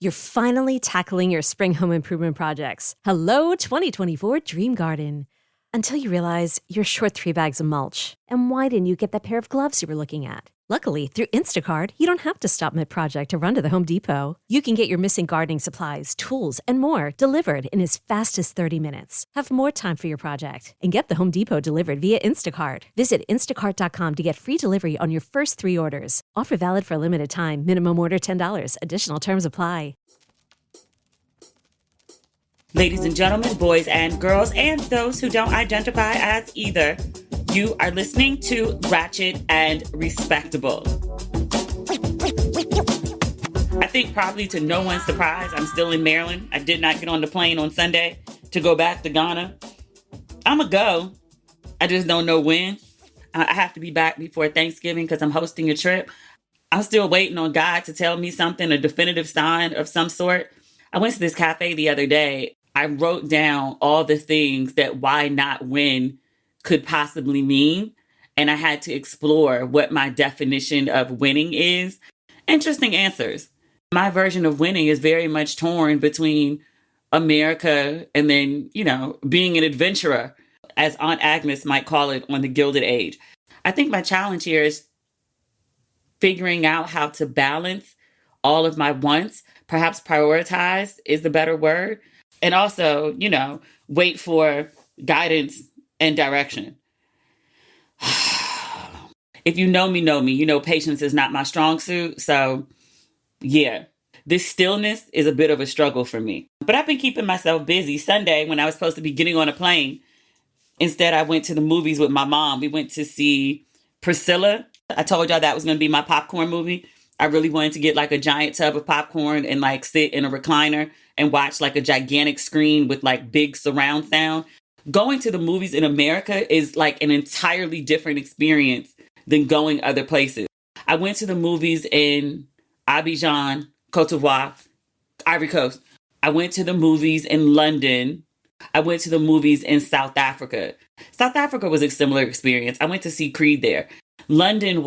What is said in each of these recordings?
You're finally tackling your spring home improvement projects. Hello, 2024 Dream Garden. Until you realize you're short 3 bags of mulch. And why didn't you get that pair of gloves you were looking at? Luckily, through Instacart, you don't have to stop mid-project to run to the Home Depot. You can get your missing gardening supplies, tools, and more delivered in as fast as 30 minutes. Have more time for your project and get the Home Depot delivered via Instacart. Visit instacart.com to get free delivery on your first 3 orders. Offer valid for a limited time. Minimum order $10. Additional terms apply. Ladies and gentlemen, boys and girls, and those who don't identify as either, you are listening to Ratchet and Respectable. I think probably to no one's surprise, I'm still in Maryland. I did not get on the plane on Sunday to go back to Ghana. I'm going to go. I just don't know when. I have to be back before Thanksgiving because I'm hosting a trip. I'm still waiting on God to tell me something, a definitive sign of some sort. I went to this cafe the other day. I wrote down all the things that why not win could possibly mean. And I had to explore what my definition of winning is. Interesting answers. My version of winning is very much torn between America and then, being an adventurer, as Aunt Agnes might call it on the Gilded Age. I think my challenge here is figuring out how to balance all of my wants, perhaps prioritize is the better word. And also, wait for guidance and direction. If you know me, patience is not my strong suit. So, yeah, this stillness is a bit of a struggle for me. But I've been keeping myself busy. Sunday, when I was supposed to be getting on a plane, instead I went to the movies with my mom. We went to see Priscilla. I told y'all that was going to be my popcorn movie. I really wanted to get like a giant tub of popcorn and like sit in a recliner and watch like a gigantic screen with like big surround sound. Going to the movies in America is like an entirely different experience than going other places. I went to the movies in Abidjan, Cote d'Ivoire, Ivory Coast. I went to the movies in London. I went to the movies in South Africa. South Africa was a similar experience. I went to see Creed there. London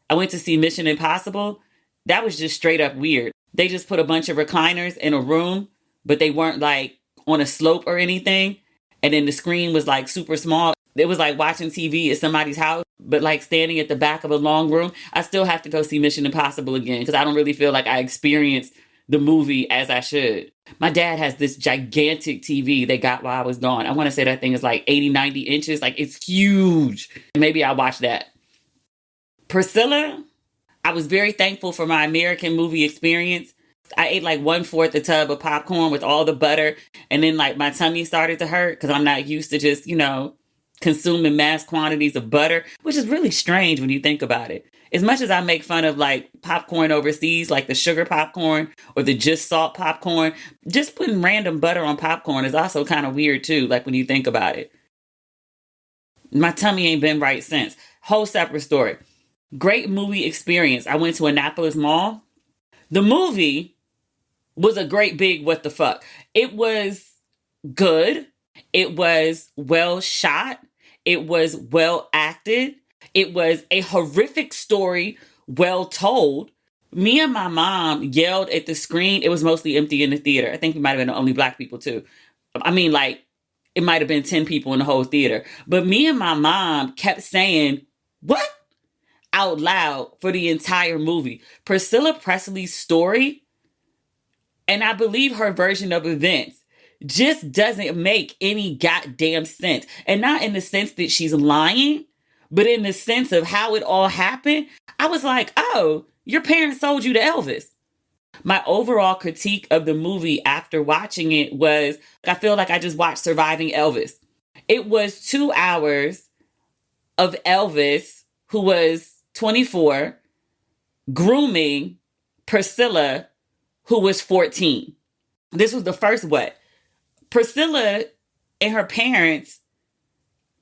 I went to see Mission Impossible. That was just straight up weird. They just put a bunch of recliners in a room, but they weren't like on a slope or anything. And then the screen was like super small. It was like watching TV at somebody's house, but like standing at the back of a long room. I still have to go see Mission Impossible again because I don't really feel like I experienced the movie as I should. My dad has this gigantic TV they got while I was gone. I want to say that thing is like 80, 90 inches. Like it's huge. Maybe I'll watch that. Priscilla, I was very thankful for my American movie experience. I ate like 1/4 a tub of popcorn with all the butter. And then like my tummy started to hurt because I'm not used to just, consuming mass quantities of butter, which is really strange when you think about it. As much as I make fun of like popcorn overseas, like the sugar popcorn or the just salt popcorn, just putting random butter on popcorn is also kind of weird too. Like when you think about it. My tummy ain't been right since. Whole separate story. Great movie experience. I went to Annapolis Mall. The movie was a great big what the fuck. It was good. It was well shot. It was well acted. It was a horrific story, well told. Me and my mom yelled at the screen. It was mostly empty in the theater. I think we might have been the only Black people too. I mean, like, it might have been 10 people in the whole theater. But me and my mom kept saying, "What?" out loud for the entire movie. Priscilla Presley's story, and I believe her version of events, just doesn't make any goddamn sense. And not in the sense that she's lying, but in the sense of how it all happened. I was like, oh, your parents sold you to Elvis. My overall critique of the movie after watching it was, I feel like I just watched Surviving Elvis. It was 2 hours of Elvis, who was 24, grooming Priscilla, who was 14. This was the first what? Priscilla and her parents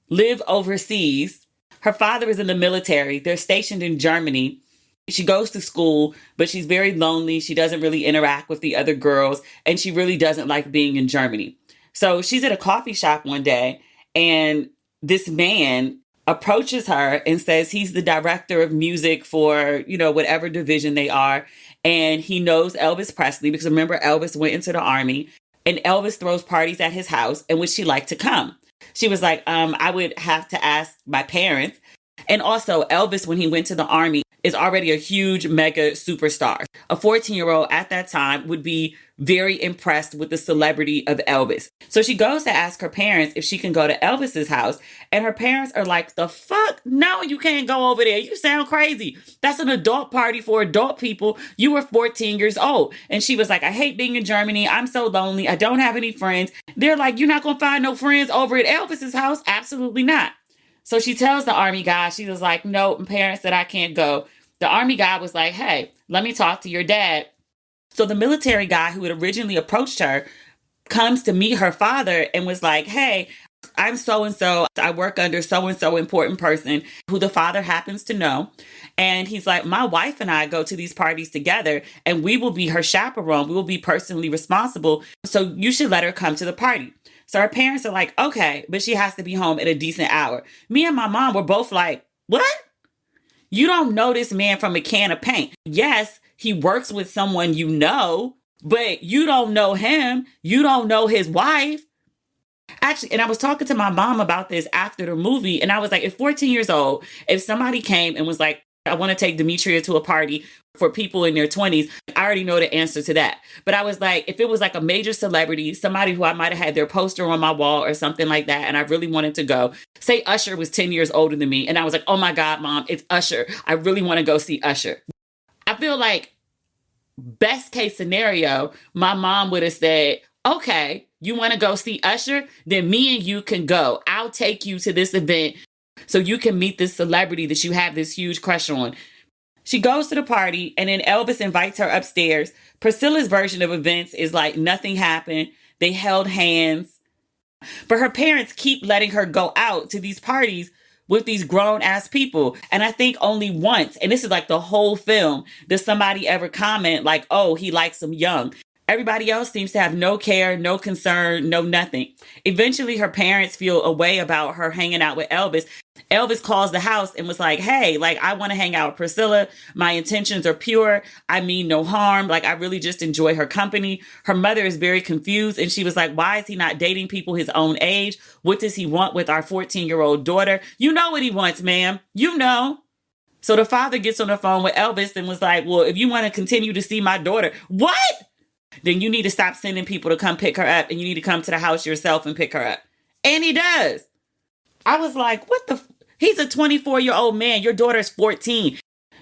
live overseas. Her father is in the military. They're stationed in Germany. She goes to school, but she's very lonely. She doesn't really interact with the other girls, and she really doesn't like being in Germany. So she's at a coffee shop one day, and this man approaches her and says he's the director of music for, whatever division they are. and he knows Elvis Presley because remember, Elvis went into the army, and Elvis throws parties at his house in which she liked to come. She was like, I would have to ask my parents. And also Elvis, when he went to the army, is already a huge mega superstar. A 14-year-old at that time would be very impressed with the celebrity of Elvis. So she goes to ask her parents if she can go to Elvis's house. And her parents are like, the fuck? No, you can't go over there. You sound crazy. That's an adult party for adult people. You were 14 years old. And she was like, I hate being in Germany. I'm so lonely. I don't have any friends. They're like, you're not going to find no friends over at Elvis's house? Absolutely not. So she tells the army guy, she was like, no, parents said I can't go. The army guy was like, hey, let me talk to your dad. So the military guy who had originally approached her comes to meet her father and was like, hey, I'm so-and-so. I work under so-and-so important person who the father happens to know. And he's like, my wife and I go to these parties together and we will be her chaperone. We will be personally responsible. So you should let her come to the party. So her parents are like, okay, but she has to be home at a decent hour. Me and my mom were both like, what? You don't know this man from a can of paint. Yes, he works with someone you know, but you don't know him. You don't know his wife. Actually, and I was talking to my mom about this after the movie, and I was like, at 14 years old, if somebody came and was like, I want to take Demetria to a party for people in their 20s, I already know the answer to that. But I was like, if it was like a major celebrity, somebody who I might have had their poster on my wall or something like that, and I really wanted to go, say Usher was 10 years older than me, and I was like, oh my God, Mom, it's Usher. I really want to go see Usher. I feel like best case scenario, my mom would have said, okay, you want to go see Usher? Then me and you can go. I'll take you to this event so you can meet this celebrity that you have this huge crush on. She goes to the party and then Elvis invites her upstairs. Priscilla's version of events is like nothing happened. They held hands. But her parents keep letting her go out to these parties with these grown ass people. And I think only once, and this is like the whole film, does somebody ever comment like, oh, he likes them young. Everybody else seems to have no care, no concern, no nothing. Eventually, her parents feel a way about her hanging out with Elvis. Elvis calls the house and was like, hey, like, I want to hang out with Priscilla. My intentions are pure. I mean no harm. Like, I really just enjoy her company. Her mother is very confused. And she was like, why is he not dating people his own age? What does he want with our 14-year-old daughter? You know what he wants, ma'am. You know. So the father gets on the phone with Elvis and was like, well, if you want to continue to see my daughter, what? Then you need to stop sending people to come pick her up and you need to come to the house yourself and pick her up. And he does. I was like, what the? He's a 24-year-old man. Your daughter's 14.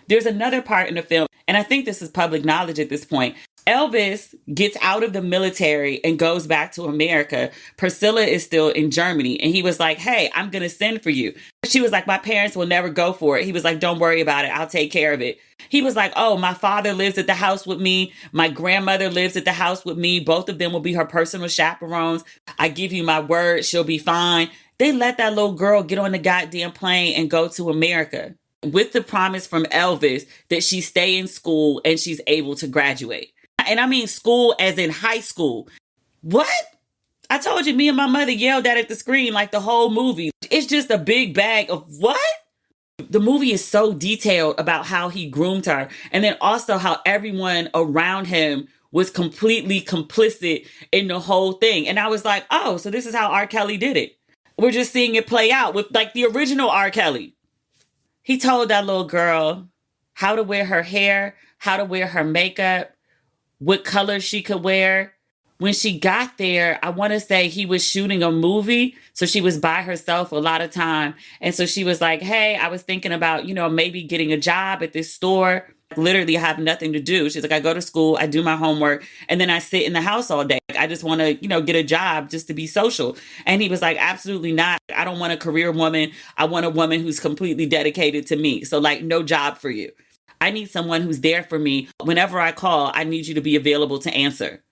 There's another part in the film, and I think this is public knowledge at this point. Elvis gets out of the military and goes back to America. Priscilla is still in Germany. And he was like, hey, I'm going to send for you. She was like, my parents will never go for it. He was like, don't worry about it. I'll take care of it. He was like, oh, my father lives at the house with me. My grandmother lives at the house with me. Both of them will be her personal chaperones. I give you my word. She'll be fine. They let that little girl get on the goddamn plane and go to America with the promise from Elvis that she stay in school and she's able to graduate. And I mean school as in high school. What? I told you, me and my mother yelled at the screen like the whole movie. It's just a big bag of what? The movie is so detailed about how he groomed her. And then also how everyone around him was completely complicit in the whole thing. And I was like, oh, so this is how R. Kelly did it. We're just seeing it play out with like the original R. Kelly. He told that little girl how to wear her hair, how to wear her makeup, what color she could wear. When she got there, I want to say he was shooting a movie. So she was by herself a lot of time. And so she was like, hey, I was thinking about, maybe getting a job at this store. Literally, I have nothing to do. She's like, I go to school, I do my homework, and then I sit in the house all day. I just want to, get a job just to be social. And he was like, absolutely not. I don't want a career woman. I want a woman who's completely dedicated to me. So like, no job for you. I need someone who's there for me. Whenever I call, I need you to be available to answer.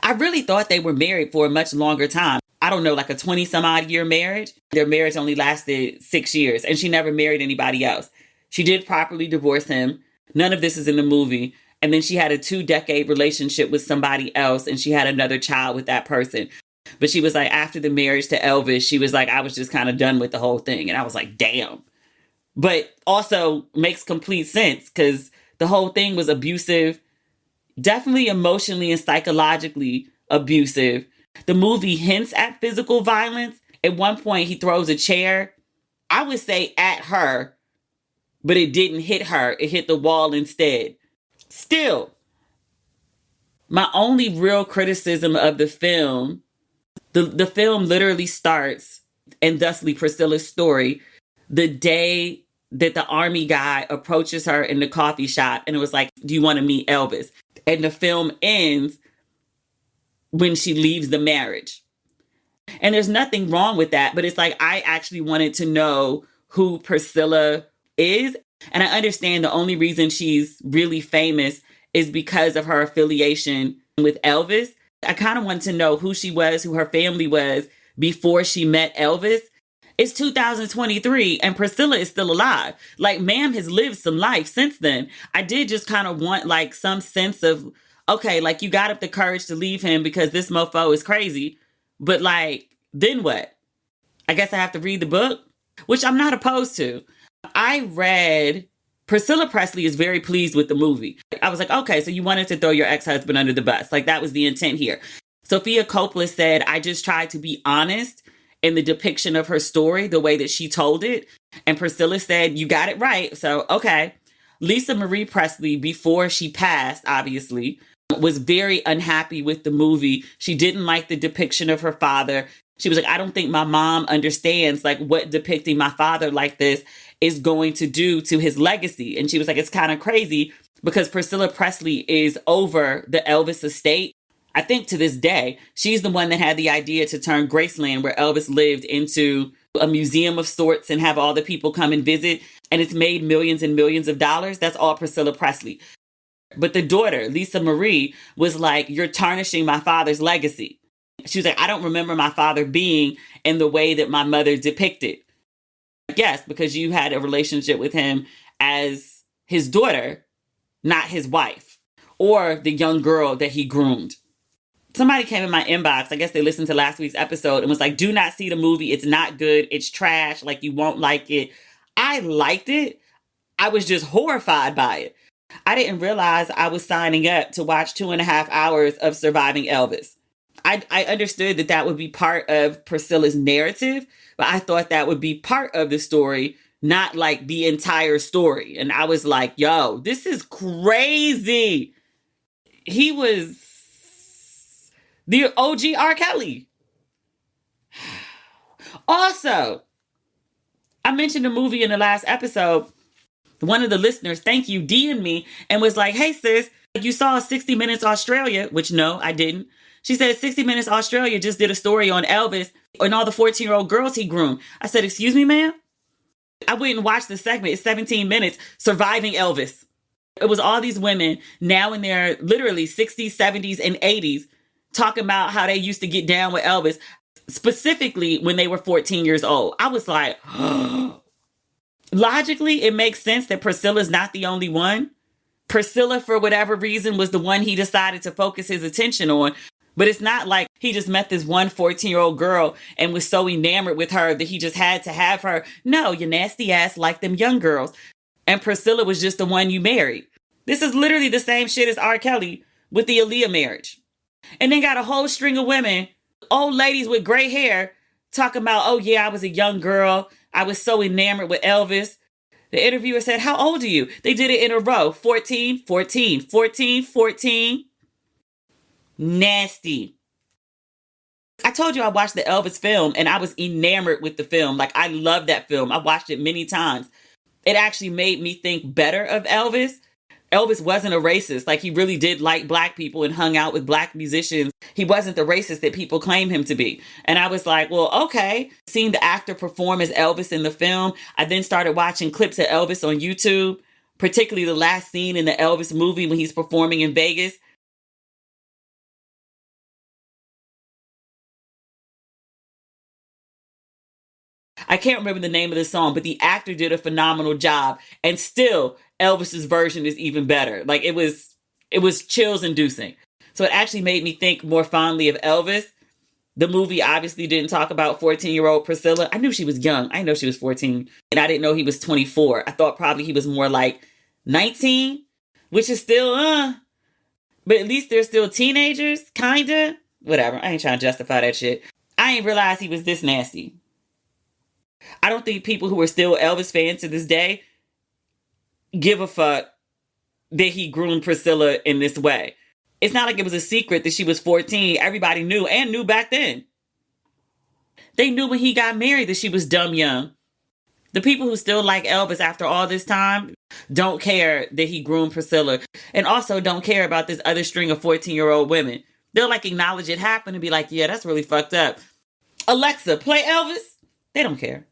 I really thought they were married for a much longer time. I don't know, like a 20 some odd year marriage. Their marriage only lasted 6 years and she never married anybody else. She did properly divorce him. None of this is in the movie. And then she had a 2-decade relationship with somebody else and she had another child with that person. But she was like, after the marriage to Elvis, she was like, I was just kind of done with the whole thing. And I was like, damn. But also makes complete sense because the whole thing was abusive. Definitely emotionally and psychologically abusive. The movie hints at physical violence. At one point, he throws a chair, I would say at her, but it didn't hit her. It hit the wall instead. Still, my only real criticism of the film, the film literally starts, and thusly Priscilla's story, the day that the army guy approaches her in the coffee shop and it was like, do you want to meet Elvis? And the film ends when she leaves the marriage. And there's nothing wrong with that, but it's like, I actually wanted to know who Priscilla is. And I understand the only reason she's really famous is because of her affiliation with Elvis. I kind of wanted to know who she was, who her family was before she met Elvis. It's 2023 and Priscilla is still alive. Like, ma'am has lived some life since then. I did just kind of want like some sense of, okay, like you got up the courage to leave him because this mofo is crazy. But like, then what? I guess I have to read the book, which I'm not opposed to. I read Priscilla Presley is very pleased with the movie. I was like, okay, so you wanted to throw your ex-husband under the bus. Like, that was the intent here. Sophia Coppola said, I just tried to be honest in the depiction of her story, the way that she told it. And Priscilla said, you got it right. So, okay. Lisa Marie Presley, before she passed, obviously, was very unhappy with the movie. She didn't like the depiction of her father. She was like, I don't think my mom understands like what depicting my father like this is going to do to his legacy. And she was like, it's kind of crazy because Priscilla Presley is over the Elvis estate. I think to this day, she's the one that had the idea to turn Graceland, where Elvis lived, into a museum of sorts and have all the people come and visit. And it's made millions and millions of dollars. That's all Priscilla Presley. But the daughter, Lisa Marie, was like, you're tarnishing my father's legacy. She was like, I don't remember my father being in the way that my mother depicted. Yes, because you had a relationship with him as his daughter, not his wife, or the young girl that he groomed. Somebody came in my inbox, I guess they listened to last week's episode, and was like, do not see the movie. It's not good. It's trash. Like, you won't like it. I liked it. I was just horrified by it. I didn't realize I was signing up to watch 2.5 hours of Surviving Elvis. I understood that that would be part of Priscilla's narrative, but I thought that would be part of the story, not like the entire story. And I was like, yo, this is crazy. He was the OG R. Kelly. Also, I mentioned the movie in the last episode. One of the listeners, thank you, DM'd me and was like, hey, sis, you saw 60 Minutes Australia, which no, I didn't. She said 60 Minutes Australia just did a story on Elvis and all the 14-year-old girls he groomed. I said, excuse me, ma'am? I went and watched the segment. It's 17 minutes, Surviving Elvis. It was all these women now in their literally 60s, 70s, and 80s talking about how they used to get down with Elvis, specifically when they were 14 years old. I was like, logically, it makes sense that Priscilla's not the only one. Priscilla, for whatever reason, was the one he decided to focus his attention on. But it's not like he just met this one 14-year-old girl and was so enamored with her that he just had to have her. No, you nasty ass like them young girls. And Priscilla was just the one you married. This is literally the same shit as R. Kelly with the Aaliyah marriage. And then got a whole string of women, old ladies with gray hair, talking about, oh yeah, I was a young girl. I was so enamored with Elvis. The interviewer said, how old are you? They did it in a row. 14, 14, 14, 14. Nasty. I told you I watched the Elvis film and I was enamored with the film. Like, I love that film. I watched it many times. It actually made me think better of Elvis. Elvis wasn't a racist. Like, he really did like black people and hung out with black musicians. He wasn't the racist that people claim him to be. And I was like, well, okay. Seeing the actor perform as Elvis in the film, I then started watching clips of Elvis on YouTube, particularly the last scene in the Elvis movie when he's performing in Vegas. I can't remember the name of the song, but the actor did a phenomenal job. And still, Elvis's version is even better. Like, it was chills inducing. So it actually made me think more fondly of Elvis. The movie obviously didn't talk about 14-year-old Priscilla. I knew she was young. I know she was 14. And I didn't know he was 24. I thought probably he was more like 19, which is still, but at least they're still teenagers, kinda. Whatever. I ain't trying to justify that shit. I ain't realized he was this nasty. I don't think people who are still Elvis fans to this day give a fuck that he groomed Priscilla in this way. It's not like it was a secret that she was 14. Everybody knew, and knew back then. They knew when he got married that she was dumb young. The people who still like Elvis after all this time don't care that he groomed Priscilla, and also don't care about this other string of 14-year-old women. They'll like acknowledge it happened and be like, yeah, that's really fucked up. Alexa, play Elvis. They don't care.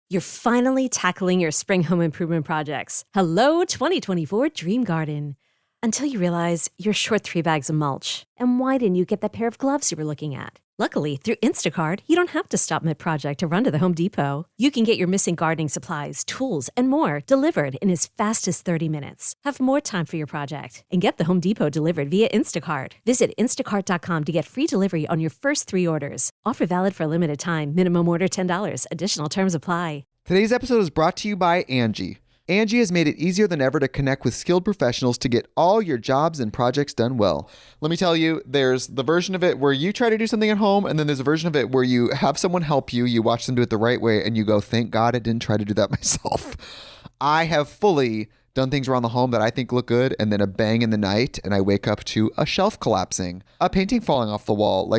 You're finally tackling your spring home improvement projects. Hello, 2024 Dream Garden. Until you realize you're short 3 bags of mulch. And why didn't you get that pair of gloves you were looking at? Luckily, through Instacart, you don't have to stop mid-project to run to the Home Depot. You can get your missing gardening supplies, tools, and more delivered in as fast as 30 minutes. Have more time for your project and get the Home Depot delivered via Instacart. Visit instacart.com to get free delivery on your first 3 orders. Offer valid for a limited time. Minimum order $10. Additional terms apply. Today's episode is brought to you by Angie. Angie has made it easier than ever to connect with skilled professionals to get all your jobs and projects done well. Let me tell you, there's the version of it where you try to do something at home, and then there's a version of it where you have someone help you, you watch them do it the right way, and you go, thank God I didn't try to do that myself. I have fully done things around the home that I think look good, and then a bang in the night, and I wake up to a shelf collapsing, a painting falling off the wall.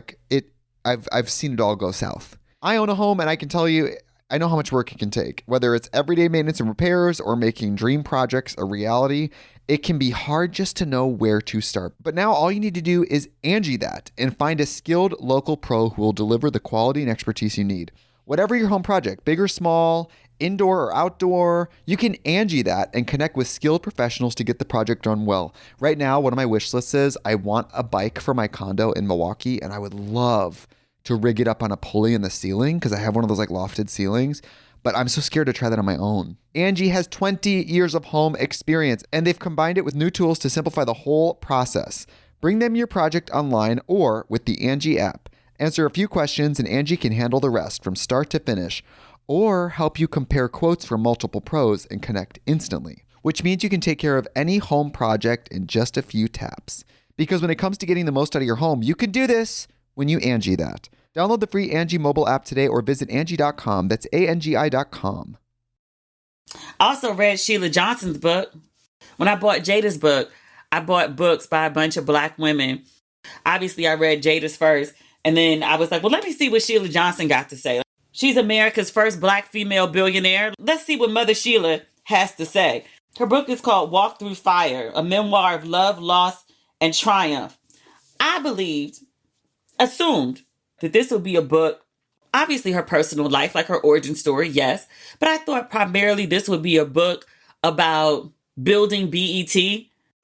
I've seen it all go south. I own a home, and I can tell you, I know how much work it can take. Whether it's everyday maintenance and repairs or making dream projects a reality, it can be hard just to know where to start. But now all you need to do is Angie that and find a skilled local pro who will deliver the quality and expertise you need. Whatever your home project, big or small, indoor or outdoor, you can Angie that and connect with skilled professionals to get the project done well. Right now, one of my wish lists is I want a bike for my condo in Milwaukee, and I would love to rig it up on a pulley in the ceiling because I have one of those like lofted ceilings, but I'm so scared to try that on my own. Angie has 20 years of home experience, and they've combined it with new tools to simplify the whole process. Bring them your project online or with the Angie app. Answer a few questions and Angie can handle the rest from start to finish, or help you compare quotes from multiple pros and connect instantly, which means you can take care of any home project in just a few taps. Because when it comes to getting the most out of your home, you can do this when you Angie that. Download the free Angie mobile app today or visit Angie.com. That's ANGI.com. I also read Sheila Johnson's book. When I bought Jada's book, I bought books by a bunch of Black women. Obviously, I read Jada's first, and then I was like, well, let me see what Sheila Johnson got to say. She's America's first Black female billionaire. Let's see what Mother Sheila has to say. Her book is called Walk Through Fire, a memoir of love, loss, and triumph. I assumed that this would be a book, obviously her personal life, like her origin story, yes. But I thought primarily this would be a book about building BET.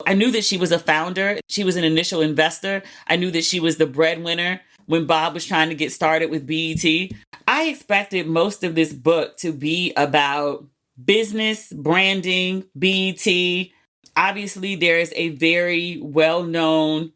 I knew that she was a founder. She was an initial investor. I knew that she was the breadwinner when Bob was trying to get started with BET. I expected most of this book to be about business, branding, BET. Obviously, there is a very well-known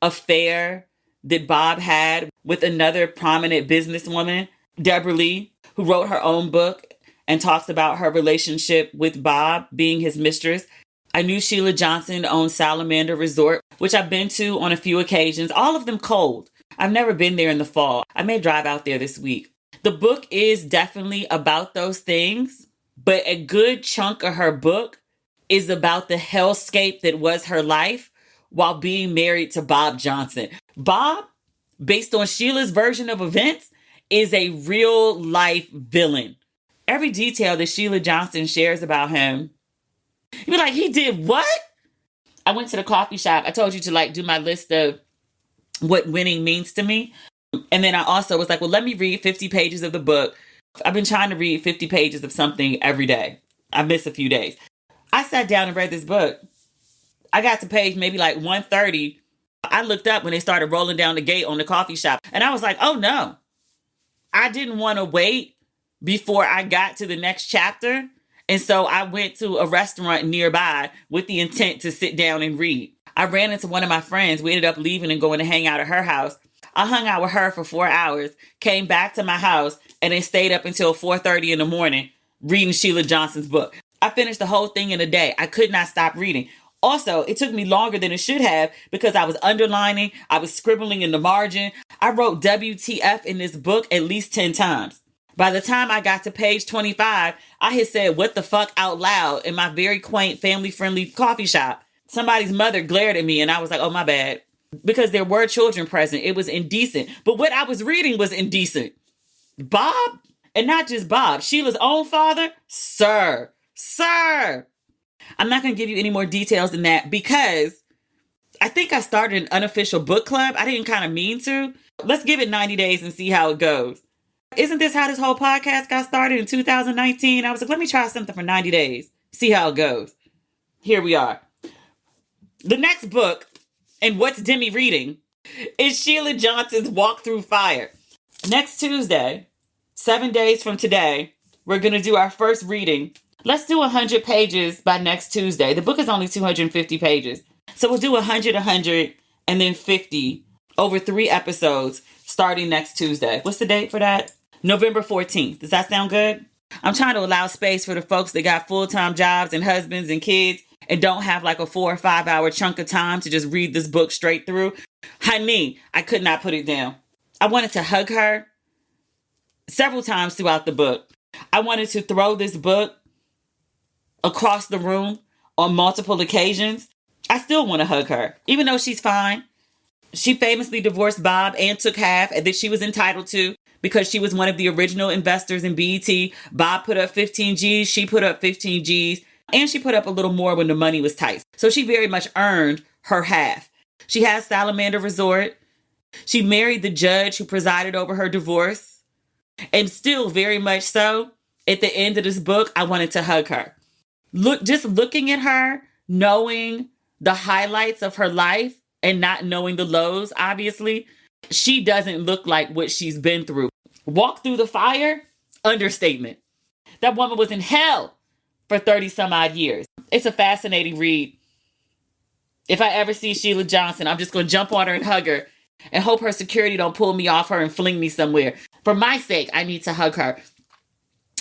affair that Bob had with another prominent businesswoman, Deborah Lee, who wrote her own book and talks about her relationship with Bob being his mistress. I knew Sheila Johnson owned Salamander Resort, which I've been to on a few occasions, all of them cold. I've never been there in the fall. I may drive out there this week. The book is definitely about those things, but a good chunk of her book is about the hellscape that was her life while being married to Bob Johnson. Bob, based on Sheila's version of events, is a real life villain. Every detail that Sheila Johnson shares about him, you'd be like, he did what? I went to the coffee shop. I told you to do my list of what winning means to me. And then I also was like, well, let me read 50 pages of the book. I've been trying to read 50 pages of something every day. I miss a few days. I sat down and read this book. I got to page maybe 130. I looked up when they started rolling down the gate on the coffee shop. And I was like, oh no. I didn't want to wait before I got to the next chapter. And so I went to a restaurant nearby with the intent to sit down and read. I ran into one of my friends. We ended up leaving and going to hang out at her house. I hung out with her for 4 hours, came back to my house, and then stayed up until 4:30 in the morning reading Sheila Johnson's book. I finished the whole thing in a day. I could not stop reading. Also, it took me longer than it should have because I was underlining, I was scribbling in the margin. I wrote WTF in this book at least 10 times. By the time I got to page 25, I had said what the fuck out loud in my very quaint, family-friendly coffee shop. Somebody's mother glared at me and I was like, oh, my bad. Because there were children present. It was indecent. But what I was reading was indecent. Bob? And not just Bob. Sheila's own father? Sir. I'm not going to give you any more details than that because I think I started an unofficial book club. I didn't kind of mean to. Let's give it 90 days and see how it goes. Isn't this how this whole podcast got started in 2019? I was like, let me try something for 90 days. See how it goes. Here we are. The next book, and what's Demi reading, is Sheila Johnson's Walk Through Fire. Next Tuesday, 7 days from today, we're going to do our first reading. Let's do 100 pages by next Tuesday. The book is only 250 pages. So we'll do 100, and then 50 over 3 episodes starting next Tuesday. What's the date for that? November 14th. Does that sound good? I'm trying to allow space for the folks that got full-time jobs and husbands and kids and don't have like a 4 or 5 hour chunk of time to just read this book straight through. Honey, I could not put it down. I wanted to hug her several times throughout the book. I wanted to throw this book across the room on multiple occasions. I still want to hug her, even though she's fine. She famously divorced Bob and took half that she was entitled to because she was one of the original investors in BET. Bob put up 15 G's, she put up 15 G's, and she put up a little more when the money was tight. So she very much earned her half. She has Salamander Resort. She married the judge who presided over her divorce. And still very much so, at the end of this book, I wanted to hug her. Just looking at her, knowing the highlights of her life and not knowing the lows, obviously, she doesn't look like what she's been through. Walk through the fire? Understatement. That woman was in hell for 30 some odd years. It's a fascinating read. If I ever see Sheila Johnson, I'm just going to jump on her and hug her and hope her security don't pull me off her and fling me somewhere. For my sake, I need to hug her.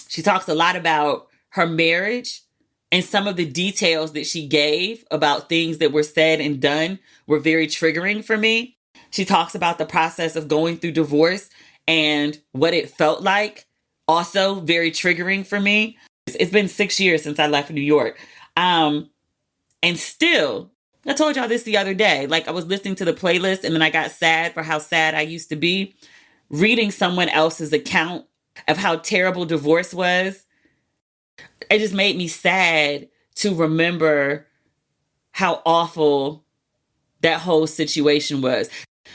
She talks a lot about her marriage, and some of the details that she gave about things that were said and done were very triggering for me. She talks about the process of going through divorce and what it felt like. Also very triggering for me. It's been 6 years since I left New York. And still, I told y'all this the other day. Like, I was listening to the playlist and then I got sad for how sad I used to be. Reading someone else's account of how terrible divorce was, it just made me sad to remember how awful that whole situation was.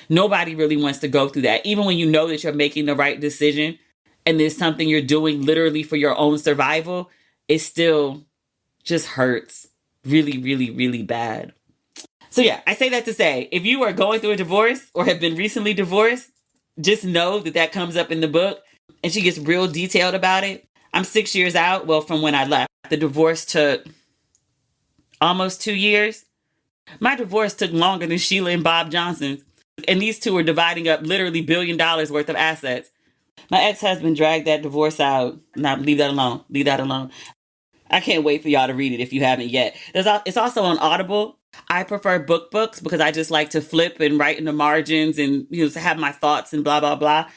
Nobody really wants to go through that. Even when you know that you're making the right decision and there's something you're doing literally for your own survival, it still just hurts really, really, really bad. So yeah, I say that to say, if you are going through a divorce or have been recently divorced, just know that that comes up in the book and she gets real detailed about it. I'm 6 years out, well, from when I left. The divorce took almost 2 years. My divorce took longer than Sheila and Bob Johnson's. And these two are dividing up literally $1 billion worth of assets. My ex-husband dragged that divorce out. Now, leave that alone. Leave that alone. I can't wait for y'all to read it if you haven't yet. It's also on Audible. I prefer books because I just like to flip and write in the margins and to have my thoughts and blah, blah, blah.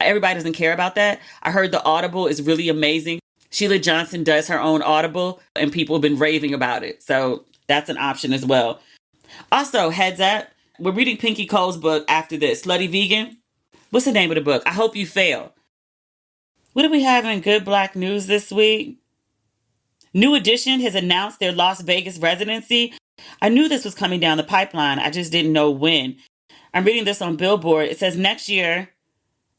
Everybody doesn't care about that. I heard the Audible is really amazing. Sheila Johnson does her own Audible and people have been raving about it. So that's an option as well. Also, heads up, we're reading Pinky Cole's book after this. Slutty Vegan. What's the name of the book? I Hope You Fail. What do we have in good Black news this week? New Edition has announced their Las Vegas residency. I knew this was coming down the pipeline. I just didn't know when. I'm reading this on Billboard. It says next year,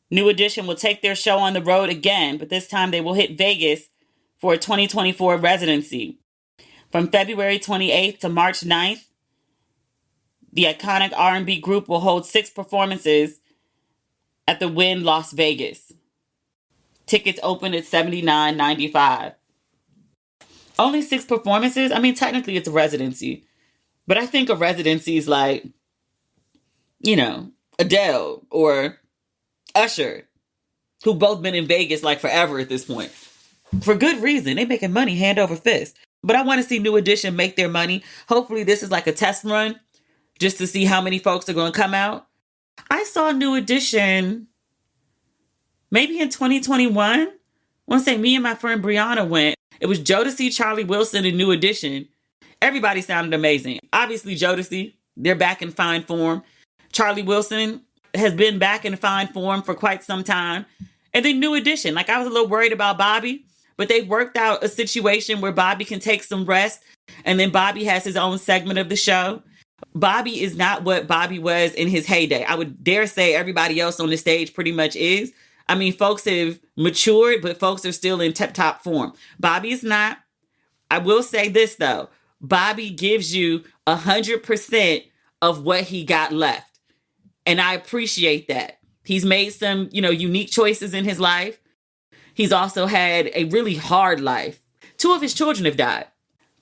New Edition will take their show on the road again, but this time they will hit Vegas for a 2024 residency. From February 28th to March 9th, the iconic R&B group will hold 6 performances at the Wynn Las Vegas. Tickets open at $79.95. Only 6 performances? I mean, technically it's a residency. But I think a residency is like, Adele or Usher, who both been in Vegas like forever at this point. For good reason. They making money hand over fist. But I want to see New Edition make their money. Hopefully this is like a test run just to see how many folks are going to come out. I saw New Edition maybe in 2021. I want to say me and my friend Brianna went. It was Jodeci, Charlie Wilson, and New Edition. Everybody sounded amazing. Obviously Jodeci, they're back in fine form. Charlie Wilson has been back in fine form for quite some time. And then New Edition. Like, I was a little worried about Bobby, but they've worked out a situation where Bobby can take some rest. And then Bobby has his own segment of the show. Bobby is not what Bobby was in his heyday. I would dare say everybody else on the stage pretty much is. I mean, folks have matured, but folks are still in tip-top form. Bobby is not. I will say this, though. Bobby gives you 100% of what he got left. And I appreciate that. He's made some, unique choices in his life. He's also had a really hard life. 2 of his children have died.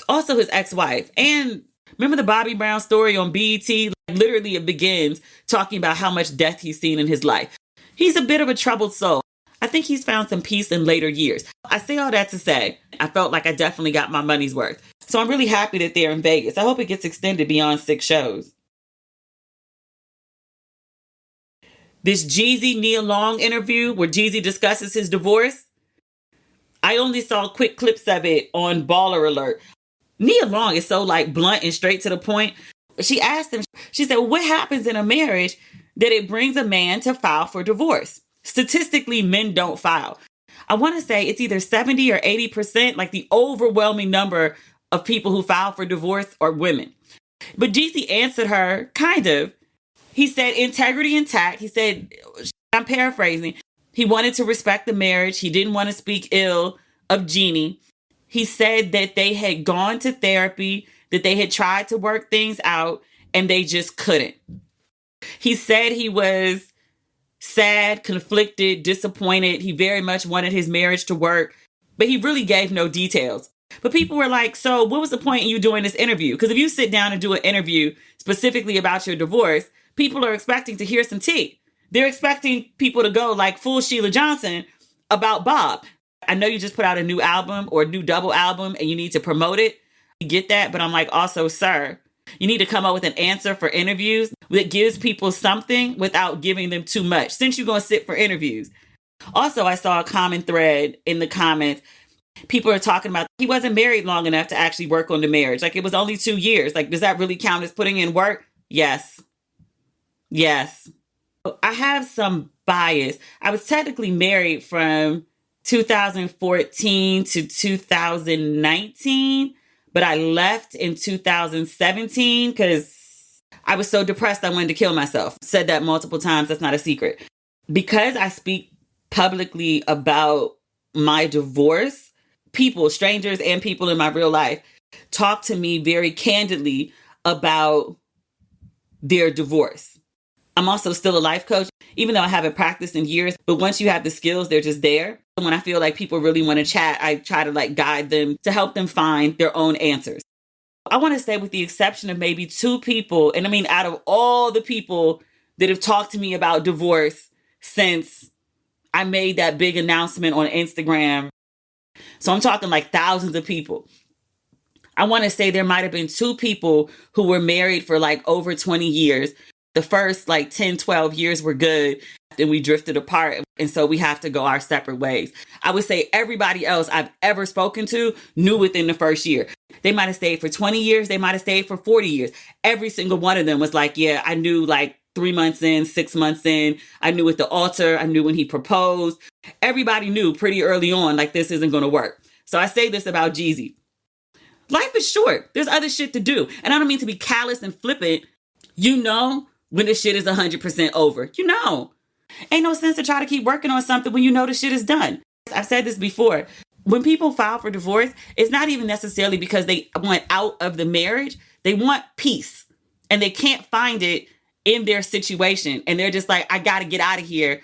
Also his ex-wife. And remember the Bobby Brown story on BET? Literally it begins talking about how much death he's seen in his life. He's a bit of a troubled soul. I think he's found some peace in later years. I say all that to say, I felt like I definitely got my money's worth. So I'm really happy that they're in Vegas. I hope it gets extended beyond 6 shows. This Jeezy NIa Long interview where Jeezy discusses his divorce, I only saw quick clips of it on Baller Alert. NIa Long is so blunt and straight to the point. She asked him, she said, what happens in a marriage that it brings a man to file for divorce? Statistically, men don't file. I want to say it's either 70 or 80%, the overwhelming number of people who file for divorce are women. But Jeezy answered her, kind of. He said, integrity intact. He said, I'm paraphrasing, he wanted to respect the marriage. He didn't want to speak ill of Jeannie. He said that they had gone to therapy, that they had tried to work things out, and they just couldn't. He said he was sad, conflicted, disappointed. He very much wanted his marriage to work, but he really gave no details. But people were like, so what was the point in you doing this interview? Because if you sit down and do an interview specifically about your divorce, people are expecting to hear some tea. They're expecting people to go full Sheila Johnson about Bob. I know you just put out a new album or a new double album and you need to promote it. You get that. But I'm also, sir, you need to come up with an answer for interviews that gives people something without giving them too much, since you're going to sit for interviews. Also, I saw a common thread in the comments. People are talking about he wasn't married long enough to actually work on the marriage. It was only 2 years. Does that really count as putting in work? Yes. Yes. I have some bias. I was technically married from 2014 to 2019, but I left in 2017 because I was so depressed I wanted to kill myself. Said that multiple times. That's not a secret. Because I speak publicly about my divorce, people, strangers and people in my real life, talk to me very candidly about their divorce. I'm also still a life coach, even though I haven't practiced in years. But once you have the skills, they're just there. When I feel like people really want to chat, I try to guide them to help them find their own answers. I want to say, with the exception of maybe 2 people, and I mean, out of all the people that have talked to me about divorce since I made that big announcement on Instagram, so I'm talking thousands of people. I want to say there might have been 2 people who were married for over 20 years. The first 10, 12 years were good. Then we drifted apart. And so we have to go our separate ways. I would say everybody else I've ever spoken to knew within the first year. They might have stayed for 20 years. They might have stayed for 40 years. Every single one of them was yeah, I knew 3 months in, 6 months in. I knew at the altar. I knew when he proposed. Everybody knew pretty early on, this isn't going to work. So I say this about Jeezy. Life is short. There's other shit to do. And I don't mean to be callous and flippant. When the shit is 100% over, ain't no sense to try to keep working on something when the shit is done. I've said this before. When people file for divorce, it's not even necessarily because they want out of the marriage. They want peace and they can't find it in their situation. And they're just I got to get out of here.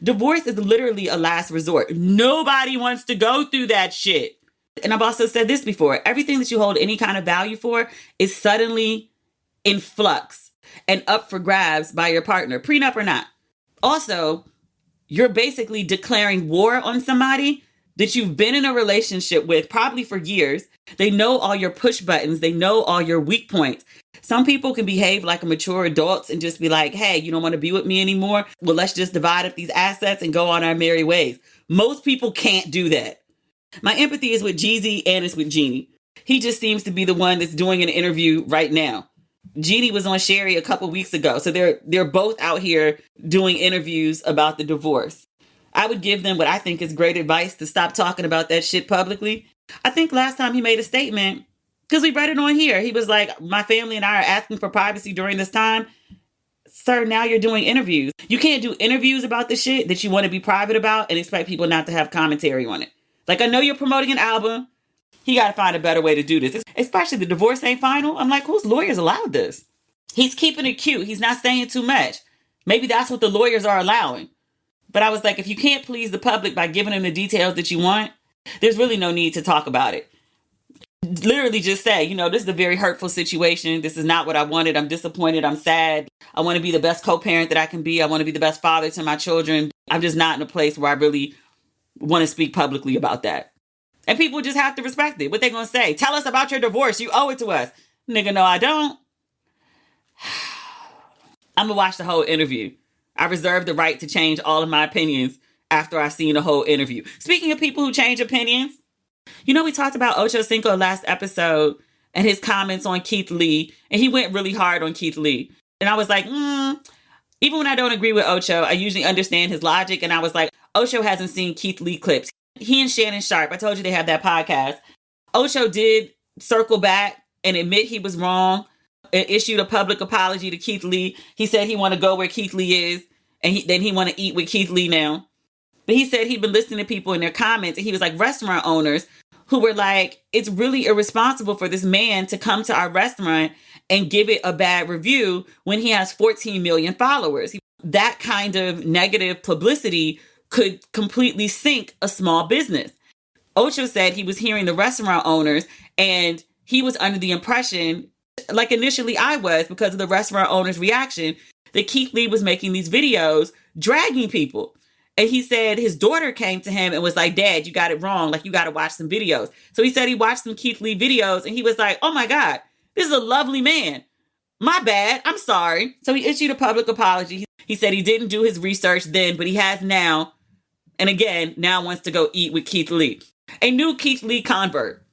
Divorce is literally a last resort. Nobody wants to go through that shit. And I've also said this before. Everything that you hold any kind of value for is suddenly in flux and up for grabs by your partner, prenup or not. Also, you're basically declaring war on somebody that you've been in a relationship with probably for years. They know all your push buttons. They know all your weak points. Some people can behave like a mature adults and just be like, hey, you don't want to be with me anymore? Well, let's just divide up these assets and go on our merry ways. Most people can't do that. My empathy is with Jeezy and it's with Jeannie. He just seems to be the one that's doing an interview right now. Jeannie was on Sherry a couple weeks ago. So they're both out here doing interviews about the divorce. I would give them what I think is great advice to stop talking about that shit publicly. I think last time he made a statement, because we read it on here, he was like, my family and I are asking for privacy during this time. Sir, now you're doing interviews. You can't do interviews about the shit that you want to be private about and expect people not to have commentary on it. Like, I know you're promoting an album. He got to find a better way to do this, especially the divorce ain't final. I'm like, whose lawyers allowed this? He's keeping it cute. He's not saying too much. Maybe that's what the lawyers are allowing. But I was like, if you can't please the public by giving them the details that you want, there's really no need to talk about it. Literally just say, this is a very hurtful situation. This is not what I wanted. I'm disappointed. I'm sad. I want to be the best co-parent that I can be. I want to be the best father to my children. I'm just not in a place where I really want to speak publicly about that. And people just have to respect it. What they going to say? Tell us about your divorce. You owe it to us. Nigga, no, I don't. I'm going to watch the whole interview. I reserve the right to change all of my opinions after I've seen the whole interview. Speaking of people who change opinions, we talked about Ochocinco last episode and his comments on Keith Lee, and he went really hard on Keith Lee. And I was like, even when I don't agree with Ocho, I usually understand his logic. And I was like, Ocho hasn't seen Keith Lee clips. He and Shannon Sharp, I told you they have that podcast. Ocho did circle back and admit he was wrong and issued a public apology to Keith Lee. He said he want to go where Keith Lee is, and then he want to eat with Keith Lee now. But he said he'd been listening to people in their comments, and he was like, restaurant owners who were like, it's really irresponsible for this man to come to our restaurant and give it a bad review when he has 14 million followers. That kind of negative publicity could completely sink a small business. Ocho said he was hearing the restaurant owners, and he was under the impression, like initially I was, because of the restaurant owners' reaction, that Keith Lee was making these videos dragging people. And he said his daughter came to him and was like, Dad, you got it wrong. Like, you got to watch some videos. So he said he watched some Keith Lee videos and he was like, oh my God, this is a lovely man. My bad. I'm sorry. So he issued a public apology. He said he didn't do his research then, but he has now. And again, now wants to go eat with Keith Lee. A new Keith Lee convert.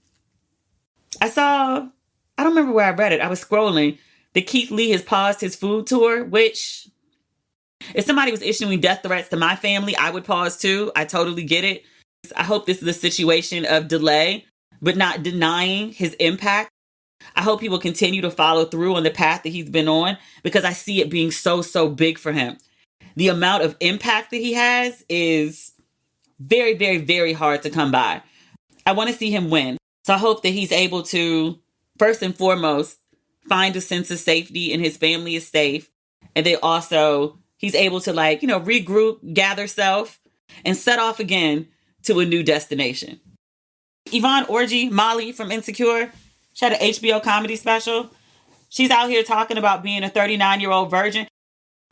I don't remember where I read it. I was scrolling that Keith Lee has paused his food tour, which if somebody was issuing death threats to my family, I would pause too. I totally get it. I hope this is a situation of delay, but not denying his impact. I hope he will continue to follow through on the path that he's been on, because I see it being so, so big for him. The amount of impact that he has is very, very, very hard to come by. I want to see him win. So I hope that he's able to, first and foremost, find a sense of safety and his family is safe. And then also he's able to regroup, gather self, and set off again to a new destination. Yvonne Oriji, Molly from Insecure, she had an HBO comedy special. She's out here talking about being a 39-year-old virgin.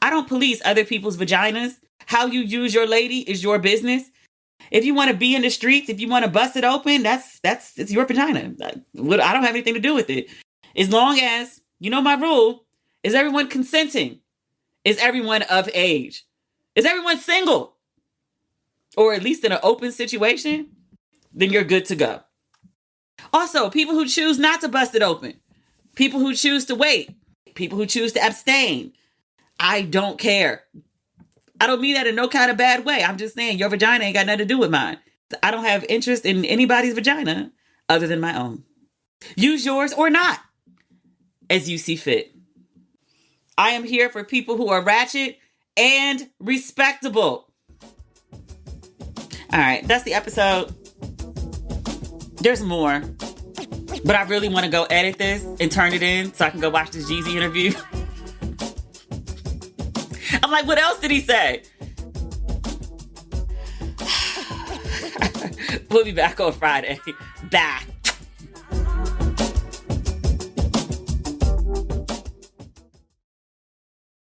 I don't police other people's vaginas. How you use your lady is your business. If you want to be in the streets, if you want to bust it open, it's your vagina. I don't have anything to do with it. As long as, my rule, is everyone consenting? Is everyone of age? Is everyone single? Or at least in an open situation? Then you're good to go. Also, people who choose not to bust it open. People who choose to wait. People who choose to abstain. I don't care. I don't mean that in no kind of bad way. I'm just saying your vagina ain't got nothing to do with mine. I don't have interest in anybody's vagina other than my own. Use yours or not, as you see fit. I am here for people who are ratchet and respectable. All right, that's the episode. There's more, but I really want to go edit this and turn it in so I can go watch this Jeezy interview. I'm like, what else did he say? We'll be back on Friday. Bye.